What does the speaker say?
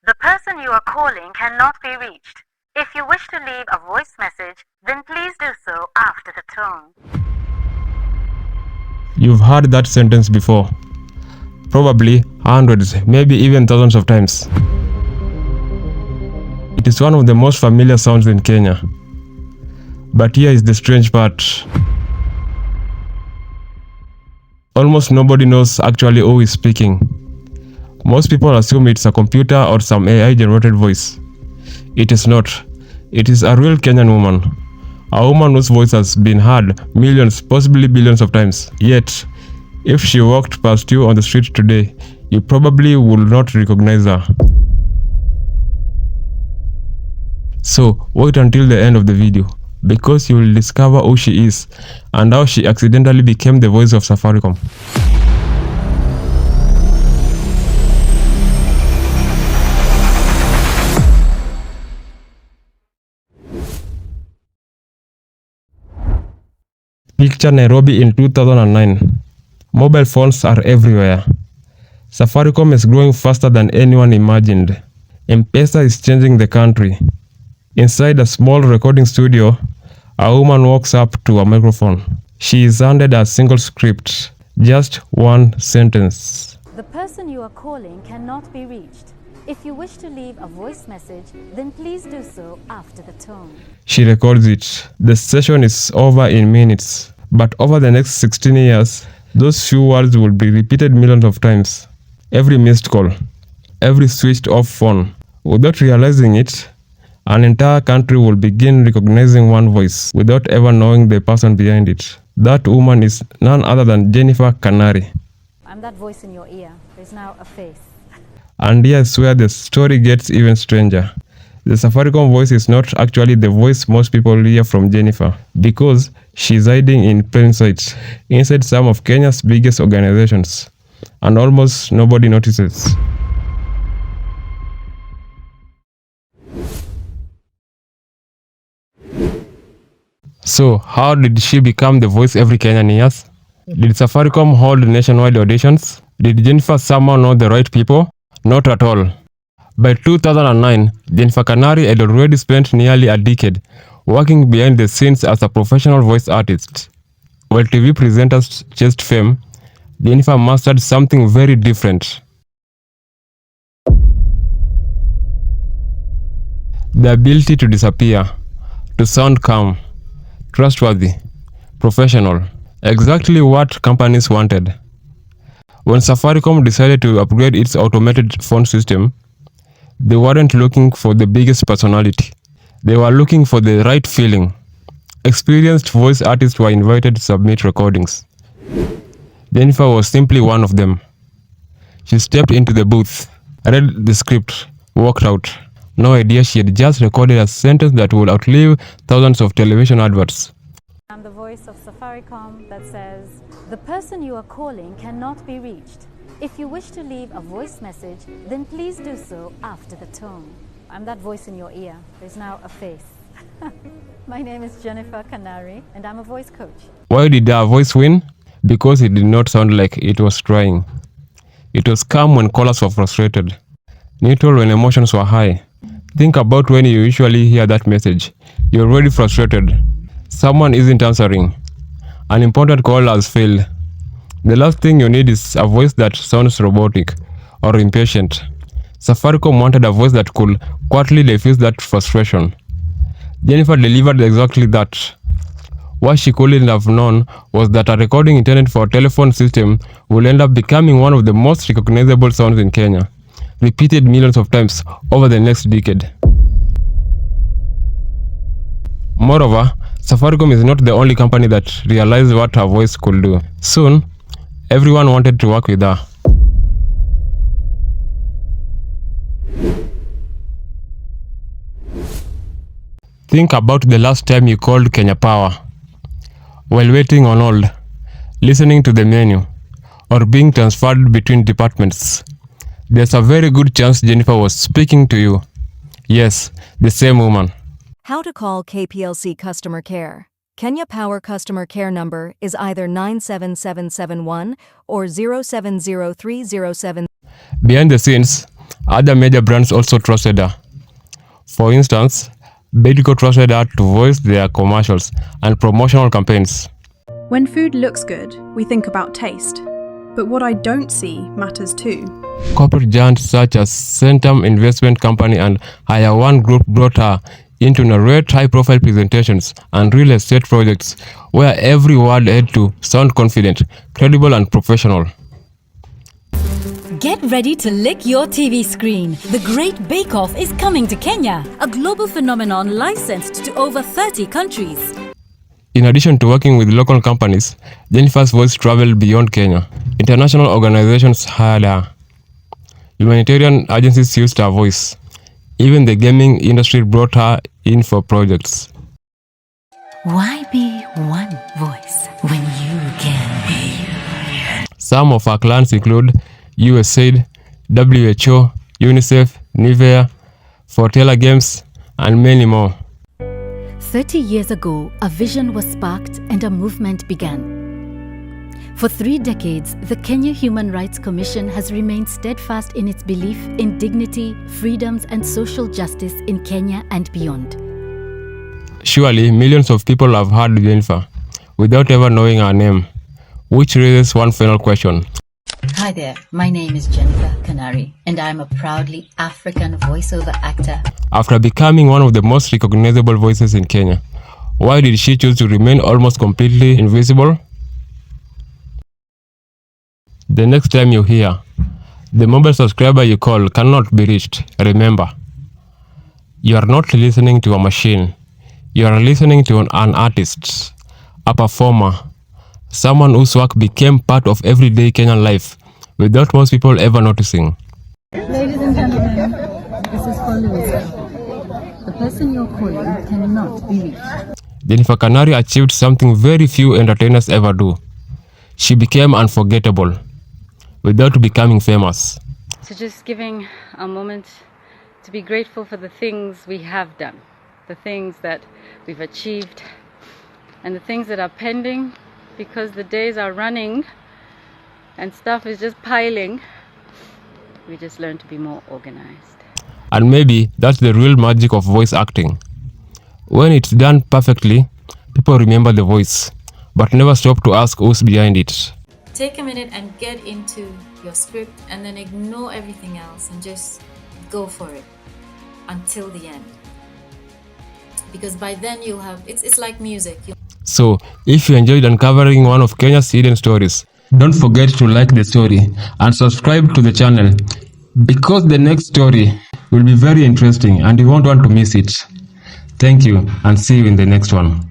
The person you are calling cannot be reached. If you wish to leave a voice message, then please do so after the tone. You've heard that sentence before. Probably hundreds, maybe even thousands of times. It is one of the most familiar sounds in Kenya. But here is the strange part. Almost nobody knows actually who is speaking. Most people assume it's a computer or some AI-generated voice. It is not. It is a real Kenyan woman. A woman whose voice has been heard millions, possibly billions of times. Yet, if she walked past you on the street today, you probably would not recognize her. So, wait until the end of the video, because you will discover who she is and how she accidentally became the voice of Safaricom. Picture Nairobi in 2009. Mobile phones are everywhere. Safaricom is growing faster than anyone imagined. M-Pesa is changing the country. Inside a small recording studio, a woman walks up to a microphone. She is handed a single script, just one sentence. The person you are calling cannot be reached. If you wish to leave a voice message, then please do so after the tone. She records it. The session is over in minutes. But over the next 16 years, those few words will be repeated millions of times. Every missed call, every switched off phone. Without realizing it, an entire country will begin recognizing one voice without ever knowing the person behind it. That woman is none other than Jennifer Kanari. I'm that voice in your ear. There's now a face. And here's where the story gets even stranger. The Safaricom voice is not actually the voice most people hear from Jennifer, because she's hiding in plain sight inside some of Kenya's biggest organizations, and almost nobody notices. So, how did she become the voice every Kenyan hears? Did Safaricom hold nationwide auditions? Did Jennifer somehow know the right people? Not at all. By 2009, Jennifer Kanari had already spent nearly a decade working behind the scenes as a professional voice artist. While TV presenters chased fame, Jennifer mastered something very different. The ability to disappear, to sound calm, trustworthy, professional. Exactly what companies wanted. When Safaricom decided to upgrade its automated phone system, they weren't looking for the biggest personality. They were looking for the right feeling. Experienced voice artists were invited to submit recordings. Jennifer was simply one of them. She stepped into the booth, read the script, walked out. No idea she had just recorded a sentence that would outlive thousands of television adverts. I'm the voice of Safaricom that says, the person you are calling cannot be reached. If you wish to leave a voice message, then please do so after the tone. I'm that voice in your ear. There's now a face. My name is Jennifer Kanari, and I'm a voice coach. Why did our voice win? Because it did not sound like it was trying. It was calm when callers were frustrated, neutral when emotions were high. Think about when you usually hear that message. You're already frustrated. Someone isn't answering. An important call has failed. The last thing you need is a voice that sounds robotic or impatient. Safaricom wanted a voice that could quietly diffuse that frustration. Jennifer delivered exactly that. What she couldn't have known was that a recording intended for a telephone system will end up becoming one of the most recognizable sounds in Kenya, repeated millions of times over the next decade. Moreover, Safaricom is not the only company that realized what her voice could do. Soon, everyone wanted to work with her. Think about the last time you called Kenya Power. While waiting on hold, listening to the menu, or being transferred between departments. There's a very good chance Jennifer was speaking to you. Yes, the same woman. How to call KPLC customer care. Kenya Power customer care number is either 97771 or 070307. Behind the scenes, other major brands also trusted her. For instance, BIDCO trusted her to voice their commercials and promotional campaigns. When food looks good, we think about taste. But what I don't see matters too. Corporate giants such as Centum Investment Company and Hire One Group brought her into narrate high-profile presentations and real estate projects where every word had to sound confident, credible and professional. Get ready to lick your TV screen. The Great Bake Off is coming to Kenya, a global phenomenon licensed to over 30 countries. In addition to working with local companies, Jennifer's voice traveled beyond Kenya. International organizations hired her. Humanitarian agencies used her voice. Even the gaming industry brought her in for projects. Why be one voice when you can be? Some of her clients include USAID, WHO, UNICEF, Nivea, Fortella Games, and many more. 30 years ago, a vision was sparked and a movement began. For 3 decades, the Kenya Human Rights Commission has remained steadfast in its belief in dignity, freedoms, and social justice in Kenya and beyond. Surely, millions of people have heard Jennifer without ever knowing her name, which raises one final question. Hi there, my name is Jennifer Kanari, and I'm a proudly African voiceover actor. After becoming one of the most recognizable voices in Kenya, why did she choose to remain almost completely invisible? The next time you hear, the mobile subscriber you call cannot be reached, remember, you are not listening to a machine. You are listening to an artist, a performer, someone whose work became part of everyday Kenyan life without most people ever noticing. Ladies and gentlemen, this is for Louisa. The person you're calling cannot be reached. Jennifer Kanari achieved something very few entertainers ever do. She became unforgettable without becoming famous. So just giving a moment to be grateful for the things we have done, the things that we've achieved, and the things that are pending, because the days are running and stuff is just piling. We just learn to be more organized. And maybe that's the real magic of voice acting. When it's done perfectly, people remember the voice, but never stop to ask who's behind it. Take a minute and get into your script and then ignore everything else and just go for it until the end. Because by then you'll have, it's like music. So, if you enjoyed uncovering one of Kenya's hidden stories, don't forget to like the story and subscribe to the channel, because the next story will be very interesting and you won't want to miss it. Thank you and see you in the next one.